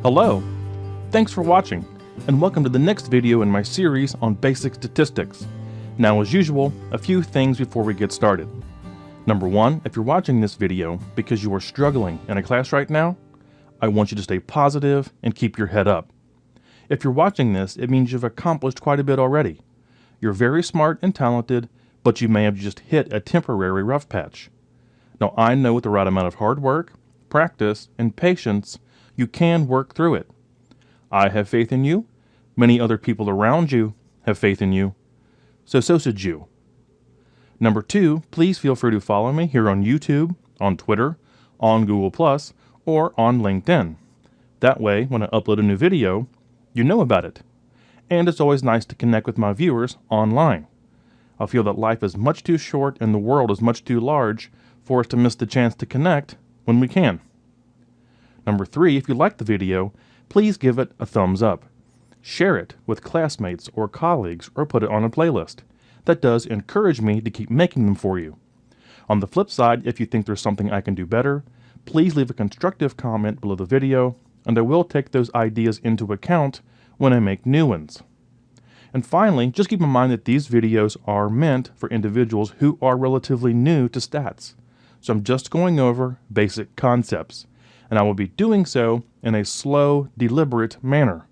Hello! Thanks for watching, and welcome to the next video in my series on basic statistics. Now, as usual, a few things before we get started. Number one, if you're watching this video because you are struggling in a class right now, I want you to stay positive and keep your head up. If you're watching this, it means you've accomplished quite a bit already. You're very smart and talented, but you may have just hit a temporary rough patch. Now, I know with the right amount of hard work, practice, and patience, you can work through it. I have faith in you. Many other people around you have faith in you. So should you. Number two, please feel free to follow me here on YouTube, on Twitter, on Google+, or on LinkedIn. That way, when I upload a new video, you know about it. And it's always nice to connect with my viewers online. I feel that life is much too short and the world is much too large for us to miss the chance to connect when we can. Number three, if you like the video, please give it a thumbs up. Share it with classmates or colleagues or put it on a playlist. That does encourage me to keep making them for you. On the flip side, if you think there's something I can do better, please leave a constructive comment below the video, and I will take those ideas into account when I make new ones. And finally, just keep in mind that these videos are meant for individuals who are relatively new to stats. So I'm just going over basic concepts, and I will be doing so in a slow, deliberate manner.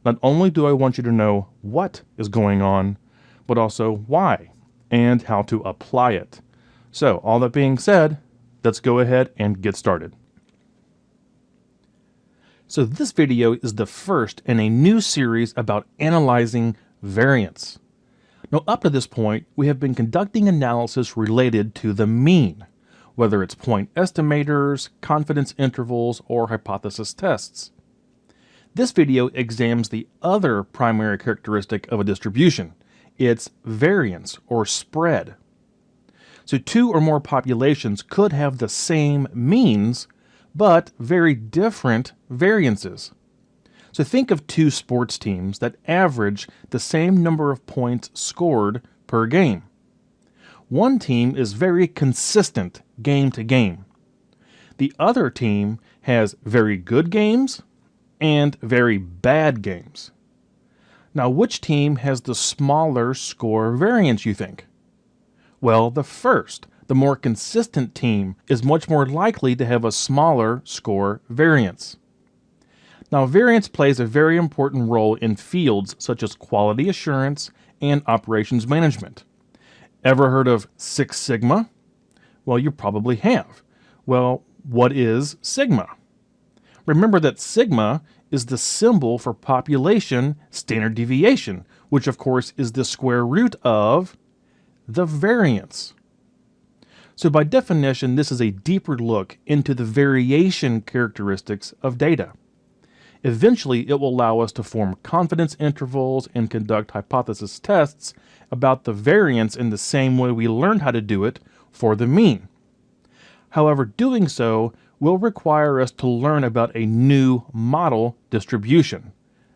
Not only do I want you to know what is going on, but also why and how to apply it. So, all that being said, let's go ahead and get started. So this video is the first in a new series about analyzing variance. Now, up to this point, we have been conducting analysis related to the mean, whether it's point estimators, confidence intervals, or hypothesis tests. This video examines the other primary characteristic of a distribution, its variance or spread. So two or more populations could have the same means, but very different variances. So think of two sports teams that average the same number of points scored per game. One team is very consistent game to game. The other team has very good games and very bad games. Now, which team has the smaller score variance, you think? Well, the first, the more consistent team, is much more likely to have a smaller score variance. Now, variance plays a very important role in fields such as quality assurance and operations management. Ever heard of Six Sigma? Well, you probably have. Well, what is sigma? Remember that sigma is the symbol for population standard deviation, which of course is the square root of the variance. So by definition, this is a deeper look into the variation characteristics of data. Eventually, it will allow us to form confidence intervals and conduct hypothesis tests about the variance in the same way we learned how to do it for the mean. However, doing so will require us to learn about a new model distribution,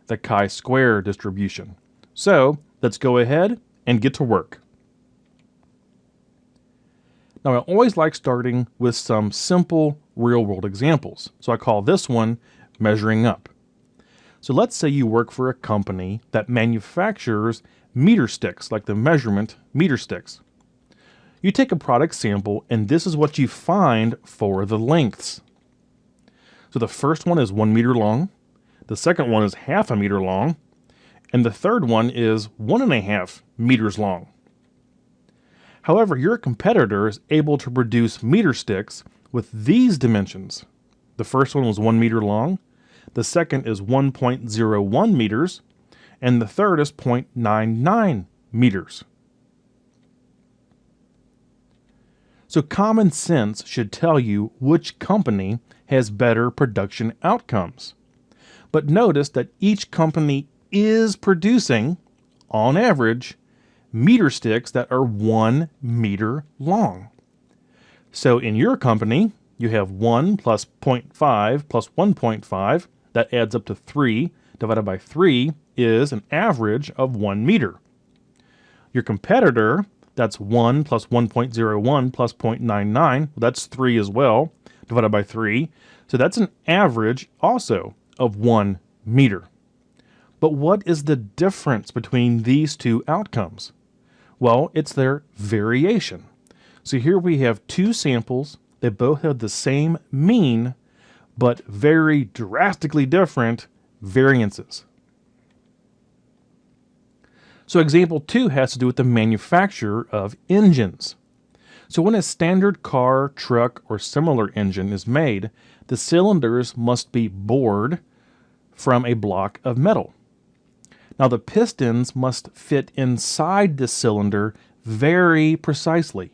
the chi-square distribution. So let's go ahead and get to work. Now, I always like starting with some simple real-world examples. So I call this one measuring up. So let's say you work for a company that manufactures meter sticks, like the measurement meter sticks. You take a product sample, and this is what you find for the lengths. So the first one is 1 meter long, the second one is half a meter long, and the third one is 1.5 meters long. However, your competitor is able to produce meter sticks with these dimensions. The first one was 1 meter long, the second is 1.01 meters, and the third is 0.99 meters. So common sense should tell you which company has better production outcomes. But notice that each company is producing, on average, meter sticks that are 1 meter long. So in your company, you have 1 plus 0.5 plus 1.5. That adds up to 3. Divided by 3 is an average of 1 meter. Your competitor, that's 1 plus 1.01 plus 0.99. That's 3 as well, divided by 3. So that's an average also of 1 meter. But what is the difference between these two outcomes? Well, it's their variation. So here we have two samples that both have the same mean, but very drastically different variances. So example 2 has to do with the manufacture of engines. So when a standard car, truck, or similar engine is made, the cylinders must be bored from a block of metal. Now the pistons must fit inside the cylinder very precisely.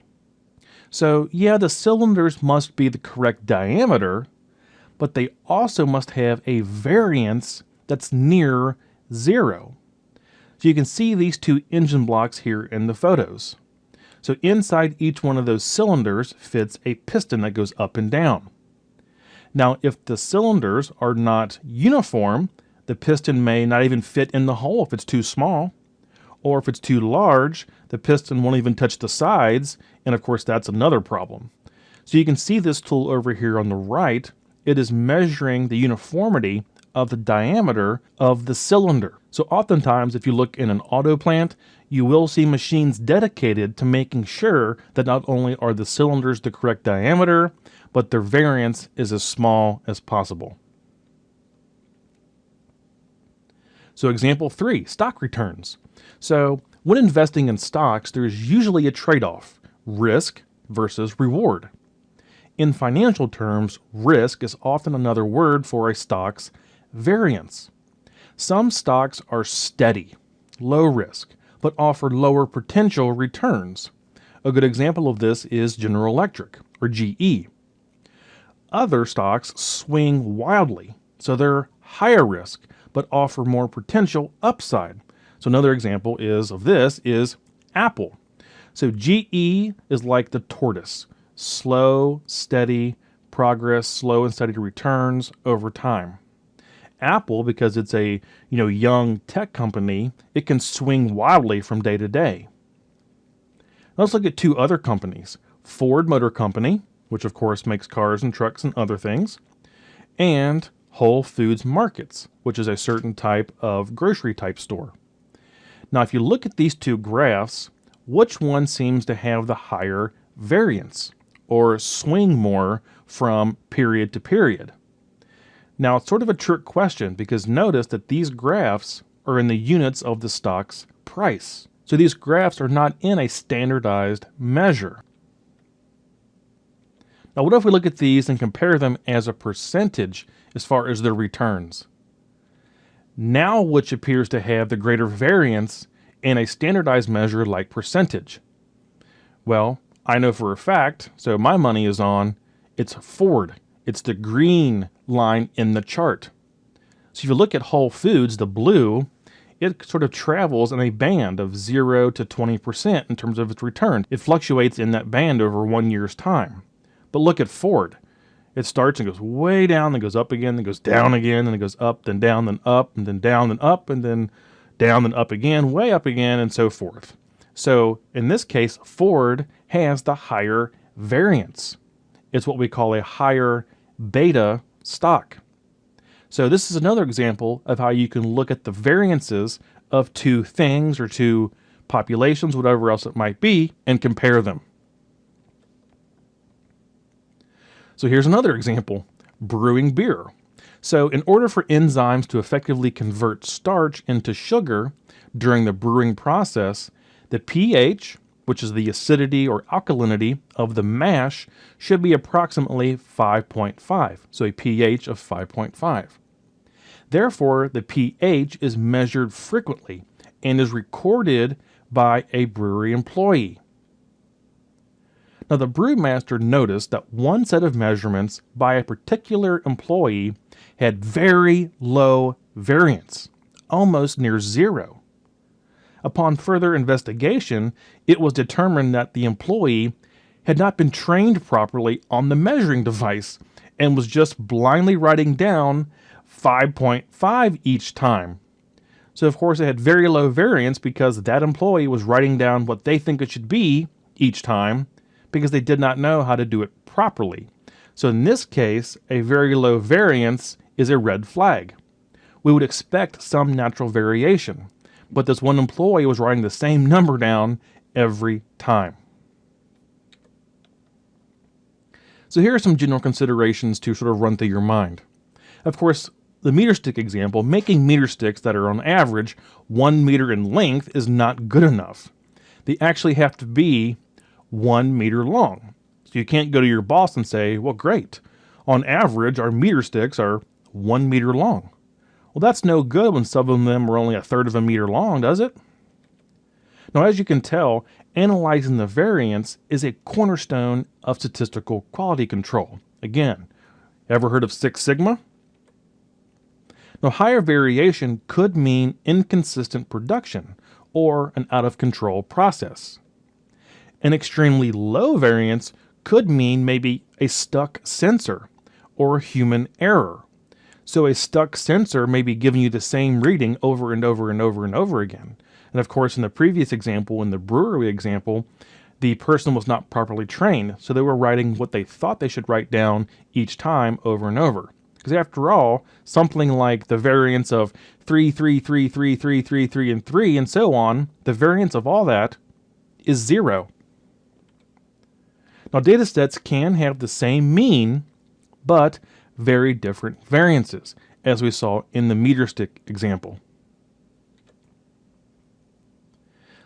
So yeah, the cylinders must be the correct diameter, but they also must have a variance that's near 0. So you can see these two engine blocks here in the photos. So inside each one of those cylinders fits a piston that goes up and down. Now, if the cylinders are not uniform, the piston may not even fit in the hole if it's too small. Or if it's too large, the piston won't even touch the sides, and of course that's another problem. So you can see this tool over here on the right. It is measuring the uniformity of the diameter of the cylinder. So oftentimes, if you look in an auto plant, you will see machines dedicated to making sure that not only are the cylinders the correct diameter, but their variance is as small as possible. So example 3, stock returns. So when investing in stocks, there's usually a trade-off, risk versus reward. In financial terms, risk is often another word for a stock's variance. Some stocks are steady, low risk, but offer lower potential returns. A good example of this is General Electric, or GE. Other stocks swing wildly, so they're higher risk, but offer more potential upside. So another example of this is Apple. So GE is like the tortoise, slow, steady progress, slow and steady returns over time. Apple, because it's a young tech company, it can swing wildly from day to day. Let's look at two other companies. Ford Motor Company, which of course makes cars and trucks and other things, and Whole Foods Markets, which is a certain type of grocery type store. Now, if you look at these two graphs, which one seems to have the higher variance or swing more from period to period? Now, it's sort of a trick question because notice that these graphs are in the units of the stock's price. So these graphs are not in a standardized measure. Now, what if we look at these and compare them as a percentage as far as their returns? Now, which appears to have the greater variance in a standardized measure like percentage? Well, I know for a fact, so my money is on, it's Ford. It's the green line in the chart. So if you look at Whole Foods, the blue, it sort of travels in a band of 0 to 20% in terms of its return. It fluctuates in that band over 1 year's time. But look at Ford. It starts and goes way down, then goes up again, then goes down again, then it goes up, then down, then up, and then down, then up, and then down, then up again, way up again, and so forth. So in this case, Ford has the higher variance. It's what we call a higher beta stock. So this is another example of how you can look at the variances of two things or two populations, whatever else it might be, and compare them. So here's another example, brewing beer. So in order for enzymes to effectively convert starch into sugar during the brewing process, the pH, which is the acidity or alkalinity of the mash, should be approximately 5.5, so a pH of 5.5. Therefore, the pH is measured frequently and is recorded by a brewery employee. Now, the brewmaster noticed that one set of measurements by a particular employee had very low variance, almost near 0. Upon further investigation, it was determined that the employee had not been trained properly on the measuring device and was just blindly writing down 5.5 each time. So, of course, it had very low variance because that employee was writing down what they think it should be each time because they did not know how to do it properly. So in this case, a very low variance is a red flag. We would expect some natural variation, but this one employee was writing the same number down every time. So here are some general considerations to sort of run through your mind. Of course, the meter stick example, making meter sticks that are on average 1 meter in length is not good enough. They actually have to be 1 meter long. So you can't go to your boss and say, well, great, on average, our meter sticks are 1 meter long. Well, that's no good when some of them are only 1/3 of a meter long, does it? Now, as you can tell, analyzing the variance is a cornerstone of statistical quality control. Again, ever heard of Six Sigma? Now, higher variation could mean inconsistent production or an out-of-control process. An extremely low variance could mean maybe a stuck sensor or human error. So a stuck sensor may be giving you the same reading over and over and over and over again. And of course, in the previous example, in the brewery example, the person was not properly trained, so they were writing what they thought they should write down each time over and over. Because after all, something like the variance of 3, 3, 3, 3, 3, 3, 3, and 3, and so on, the variance of all that is 0. Now, data sets can have the same mean, but very different variances, as we saw in the meter stick example.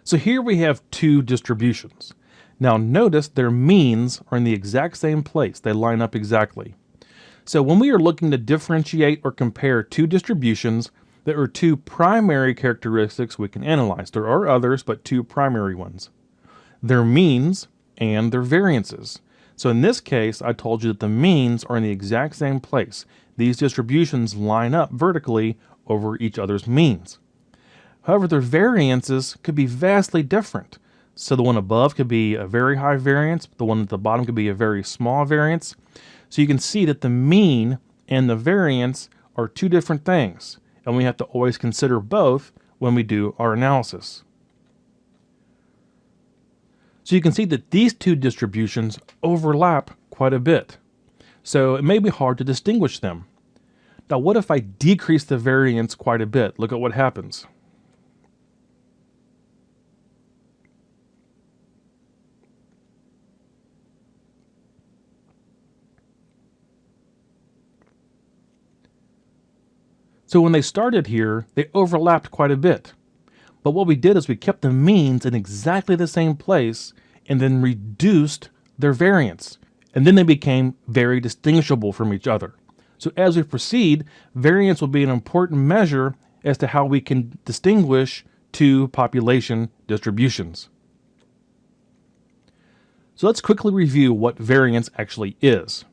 So here we have two distributions. Now notice their means are in the exact same place. They line up exactly. So when we are looking to differentiate or compare two distributions, there are two primary characteristics we can analyze. There are others, but two primary ones. Their means and their variances. So in this case, I told you that the means are in the exact same place. These distributions line up vertically over each other's means. However, their variances could be vastly different. So the one above could be a very high variance, the one at the bottom could be a very small variance. So you can see that the mean and the variance are two different things, and we have to always consider both when we do our analysis. So you can see that these two distributions overlap quite a bit. So it may be hard to distinguish them. Now, what if I decrease the variance quite a bit? Look at what happens. So when they started here, they overlapped quite a bit. But what we did is we kept the means in exactly the same place and then reduced their variance. And then they became very distinguishable from each other. So as we proceed, variance will be an important measure as to how we can distinguish two population distributions. So let's quickly review what variance actually is.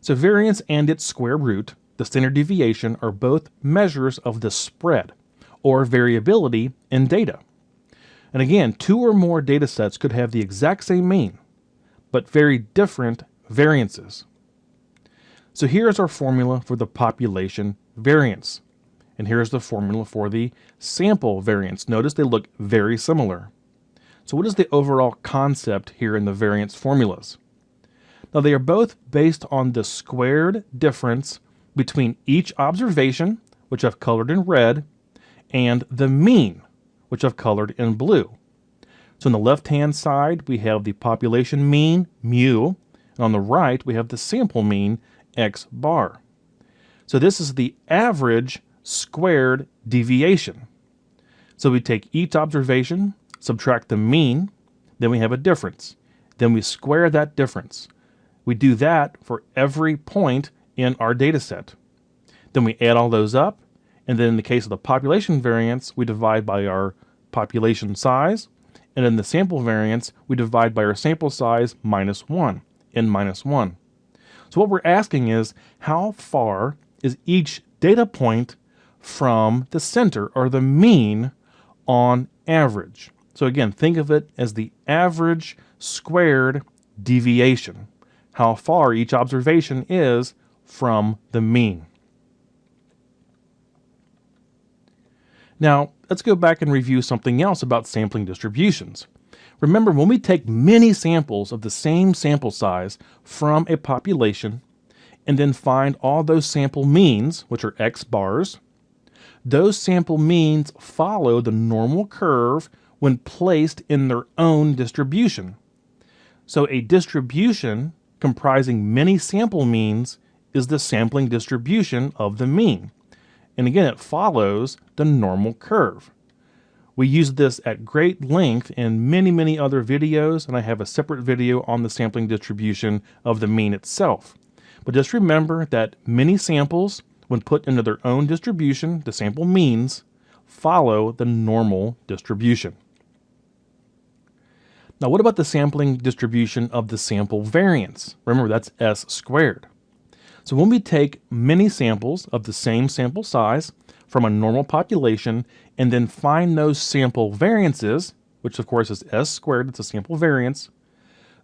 So variance and its square root, the standard deviation, are both measures of the spread or variability in data. And again, two or more data sets could have the exact same mean, but very different variances. So here's our formula for the population variance. And here's the formula for the sample variance. Notice they look very similar. So what is the overall concept here in the variance formulas? Now they are both based on the squared difference between each observation, which I've colored in red, and the mean, which I've colored in blue. So on the left-hand side, we have the population mean, mu, and on the right, we have the sample mean, x bar. So this is the average squared deviation. So we take each observation, subtract the mean, then we have a difference. Then we square that difference. We do that for every point in our data set. Then we add all those up, and then in the case of the population variance, we divide by our population size, and in the sample variance, we divide by our sample size minus 1, n minus 1. So what we're asking is, how far is each data point from the center, or the mean, on average? So again, think of it as the average squared deviation, how far each observation is from the mean. Now, let's go back and review something else about sampling distributions. Remember, when we take many samples of the same sample size from a population, and then find all those sample means, which are x bars. Those sample means follow the normal curve when placed in their own distribution. So a distribution comprising many sample means is the sampling distribution of the mean. And again, it follows the normal curve. We use this at great length in many other videos, and I have a separate video on the sampling distribution of the mean itself. But just remember that many samples, when put into their own distribution, the sample means, follow the normal distribution. Now, what about the sampling distribution of the sample variance? Remember, that's s squared. So when we take many samples of the same sample size from a normal population and then find those sample variances, which of course is s squared, it's a sample variance,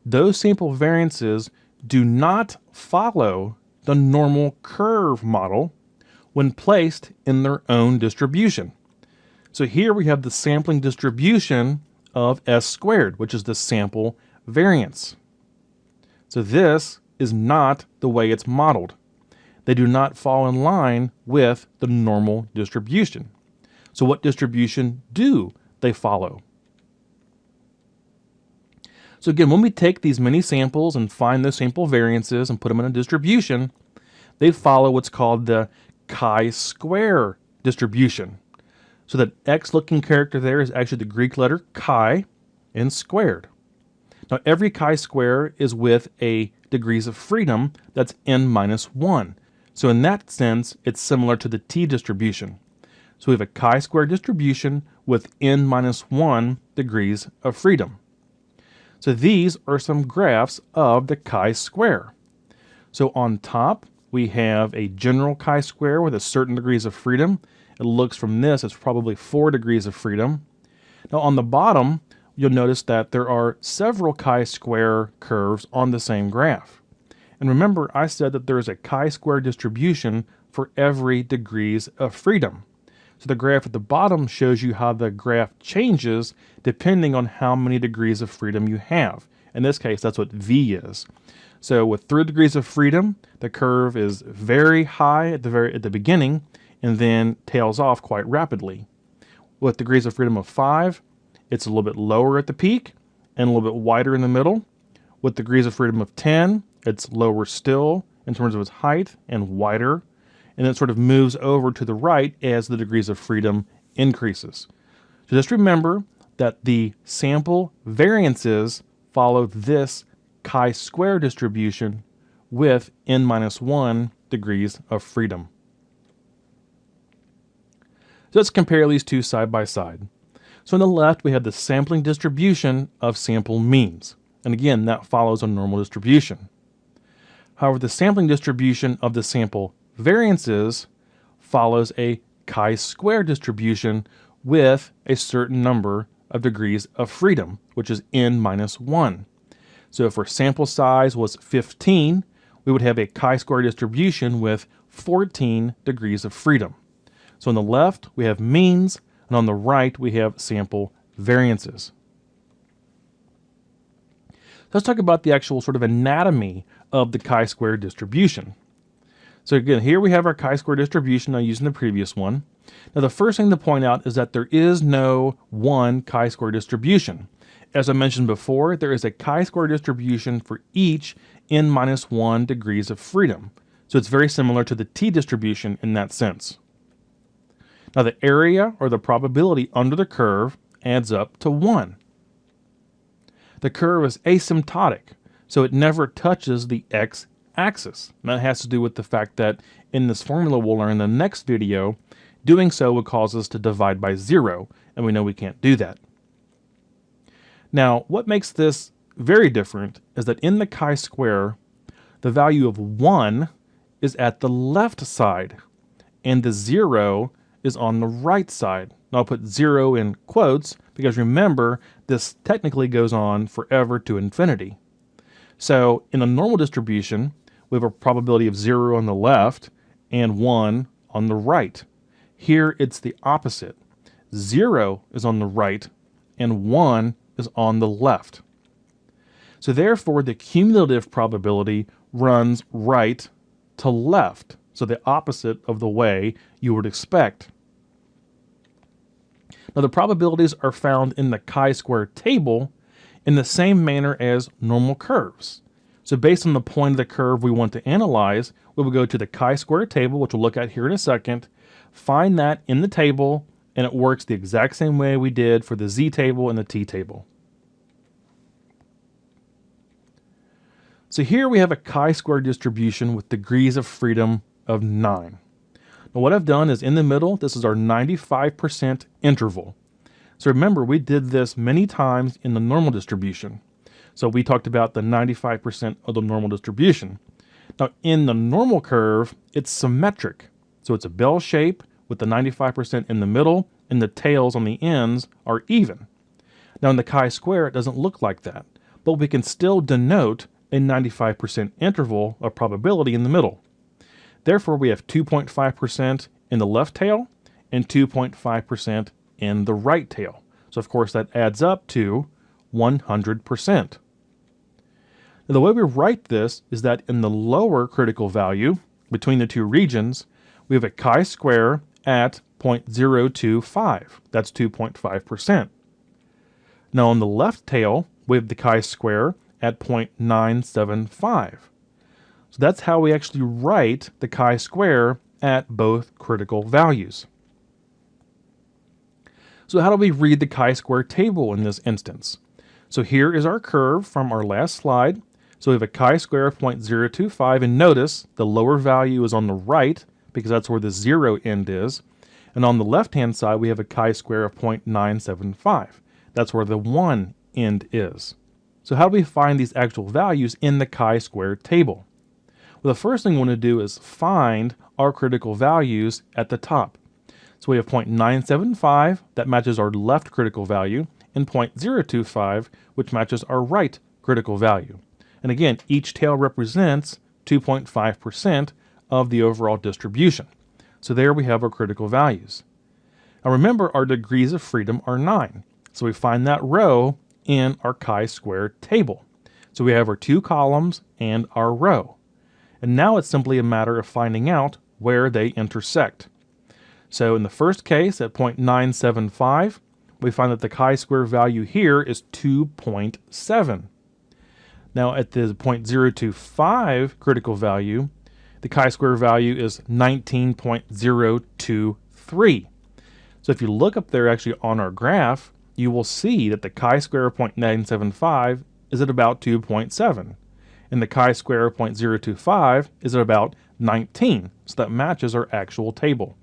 those sample variances do not follow the normal curve model when placed in their own distribution. So here we have the sampling distribution of s squared, which is the sample variance. So this is not the way it's modeled. They do not fall in line with the normal distribution. So what distribution do they follow? So again, when we take these many samples and find those sample variances and put them in a distribution, they follow what's called the chi-square distribution. So that X-looking character there is actually the Greek letter chi and squared. Now every chi-square is with a degrees of freedom that's n-1. So in that sense, it's similar to the t-distribution. So we have a chi-square distribution with n-1 degrees of freedom. So these are some graphs of the chi-square. So on top, we have a general chi-square with a certain degrees of freedom. It looks from this, it's probably 4 degrees of freedom. Now on the bottom, you'll notice that there are several chi-square curves on the same graph. And remember, I said that there is a chi-square distribution for every degrees of freedom. So the graph at the bottom shows you how the graph changes depending on how many degrees of freedom you have. In this case, that's what V is. So with 3 degrees of freedom, the curve is very high at the beginning and then tails off quite rapidly. With degrees of freedom of 5, it's a little bit lower at the peak and a little bit wider in the middle. With degrees of freedom of 10, it's lower still in terms of its height and wider, and it sort of moves over to the right as the degrees of freedom increases. So just remember that the sample variances follow this chi-square distribution with n-1 degrees of freedom. So let's compare these two side by side. So on the left, we have the sampling distribution of sample means. And again, that follows a normal distribution. However, the sampling distribution of the sample variances follows a chi-square distribution with a certain number of degrees of freedom, which is n-1. So if our sample size was 15, we would have a chi-square distribution with 14 degrees of freedom. So on the left, we have means, and on the right, we have sample variances. Let's talk about the actual sort of anatomy of the chi-square distribution. So again, here we have our chi-square distribution I used in the previous one. Now the first thing to point out is that there is no one chi-square distribution. As I mentioned before, there is a chi-square distribution for each n-1 degrees of freedom. So it's very similar to the t-distribution in that sense. Now the area or the probability under the curve adds up to 1. The curve is asymptotic, so it never touches the x-axis. And that has to do with the fact that in this formula we'll learn in the next video, doing so would cause us to divide by 0, and we know we can't do that. Now, what makes this very different is that in the chi-square, the value of 1 is at the left side, and the 0 is on the right side. Now I'll put 0 in quotes because remember, this technically goes on forever to infinity. So in a normal distribution, we have a probability of 0 on the left and 1 on the right. Here it's the opposite. 0 is on the right and 1 is on the left. So therefore, the cumulative probability runs right to left, so the opposite of the way you would expect. Now the probabilities are found in the chi-square table in the same manner as normal curves. So based on the point of the curve we want to analyze, we will go to the chi-square table, which we'll look at here in a second, find that in the table, and it works the exact same way we did for the z-table and the t-table. So here we have a chi-square distribution with degrees of freedom of 9. Now what I've done is in the middle, this is our 95% interval. So remember, we did this many times in the normal distribution. So we talked about the 95% of the normal distribution. Now in the normal curve, it's symmetric. So it's a bell shape with the 95% in the middle and the tails on the ends are even. Now in the chi-square, it doesn't look like that, but we can still denote a 95% interval of probability in the middle. Therefore, we have 2.5% in the left tail and 2.5% in the right tail. So of course that adds up to 100%. Now the way we write this is that in the lower critical value between the two regions, we have a chi-square at 0.025. That's 2.5%. Now on the left tail, we have the chi-square at 0.975. So that's how we actually write the chi-square at both critical values. So how do we read the chi-square table in this instance? So here is our curve from our last slide. So we have a chi-square of 0.025, and notice the lower value is on the right because that's where the zero end is. And on the left-hand side, we have a chi-square of 0.975. That's where the 1 end is. So how do we find these actual values in the chi-square table? Well, the first thing we want to do is find our critical values at the top. So we have 0.975, that matches our left critical value, and 0.025, which matches our right critical value. And again, each tail represents 2.5% of the overall distribution. So there we have our critical values. Now remember, our degrees of freedom are 9. So we find that row in our chi-square table. So we have our two columns and our row. And now it's simply a matter of finding out where they intersect. So in the first case at 0.975, we find that the chi-square value here is 2.7. Now at the 0.025 critical value, the chi-square value is 19.023. So if you look up there actually on our graph, you will see that the chi-square of 0.975 is at about 2.7. And the chi-square of 0.025 is at about 19. So that matches our actual table.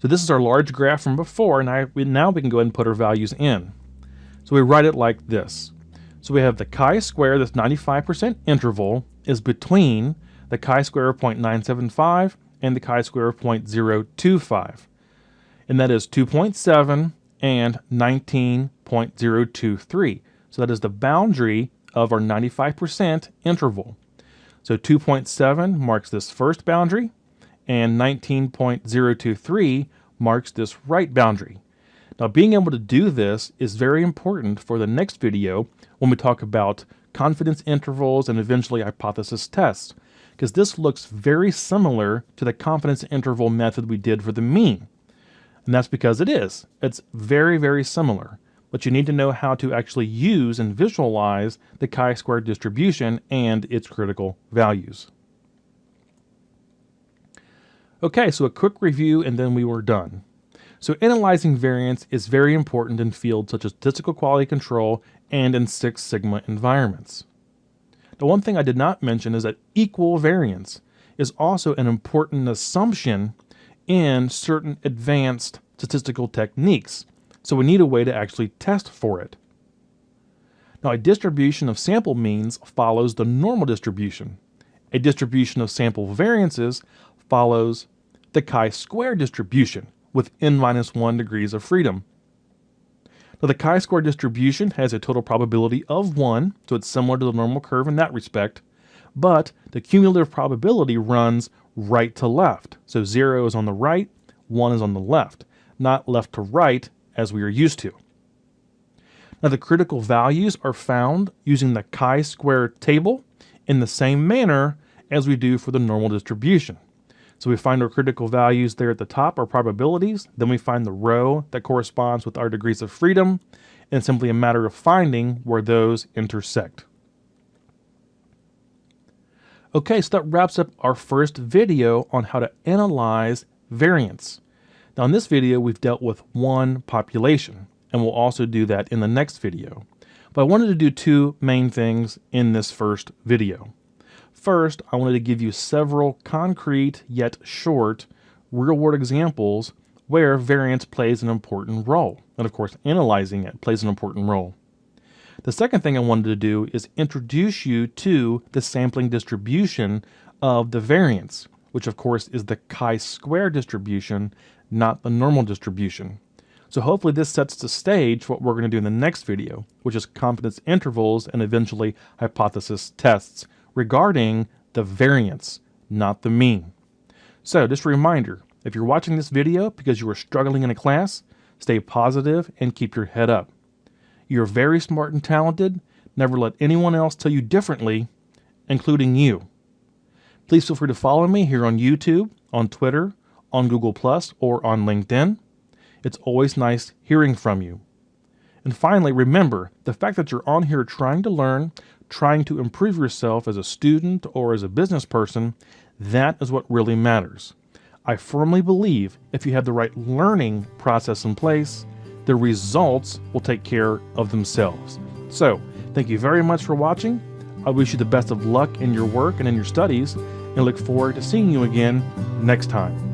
So this is our large graph from before, and now we can go ahead and put our values in. So we write it like this. So we have the chi-square, this 95% interval, is between the chi-square of 0.975 and the chi-square of 0.025. And that is 2.7 and 19.023. So that is the boundary of our 95% interval. So 2.7 marks this first boundary, and 19.023 marks this right boundary. Now being able to do this is very important for the next video when we talk about confidence intervals and eventually hypothesis tests, because this looks very similar to the confidence interval method we did for the mean. And that's because it is. It's very, very similar. But you need to know how to actually use and visualize the chi-square distribution and its critical values. Okay, so a quick review and then we were done. So analyzing variance is very important in fields such as statistical quality control and in Six Sigma environments. The one thing I did not mention is that equal variance is also an important assumption in certain advanced statistical techniques. So we need a way to actually test for it. Now a distribution of sample means follows the normal distribution. A distribution of sample variances follows the chi-square distribution with n-1 degrees of freedom. Now the chi-square distribution has a total probability of 1, so it's similar to the normal curve in that respect, but the cumulative probability runs right to left. So 0 is on the right, 1 is on the left, not left to right as we are used to. Now the critical values are found using the chi-square table in the same manner as we do for the normal distribution. So we find our critical values there at the top, our probabilities, then we find the row that corresponds with our degrees of freedom, and it's simply a matter of finding where those intersect. Okay, so that wraps up our first video on how to analyze variance. Now in this video, we've dealt with one population, and we'll also do that in the next video. But I wanted to do two main things in this first video. First, I wanted to give you several concrete yet short real-world examples where variance plays an important role. And of course, analyzing it plays an important role. The second thing I wanted to do is introduce you to the sampling distribution of the variance, which of course is the chi-square distribution, not the normal distribution. So hopefully this sets the stage for what we're going to do in the next video, which is confidence intervals and eventually hypothesis tests regarding the variance, not the mean. So just a reminder, if you're watching this video because you are struggling in a class, stay positive and keep your head up. You're very smart and talented. Never let anyone else tell you differently, including you. Please feel free to follow me here on YouTube, on Twitter, on Google+, or on LinkedIn. It's always nice hearing from you. And finally, remember, the fact that you're on here trying to learn, trying to improve yourself as a student or as a business person, that is what really matters. I firmly believe if you have the right learning process in place, the results will take care of themselves. So, thank you very much for watching. I wish you the best of luck in your work and in your studies, and look forward to seeing you again next time.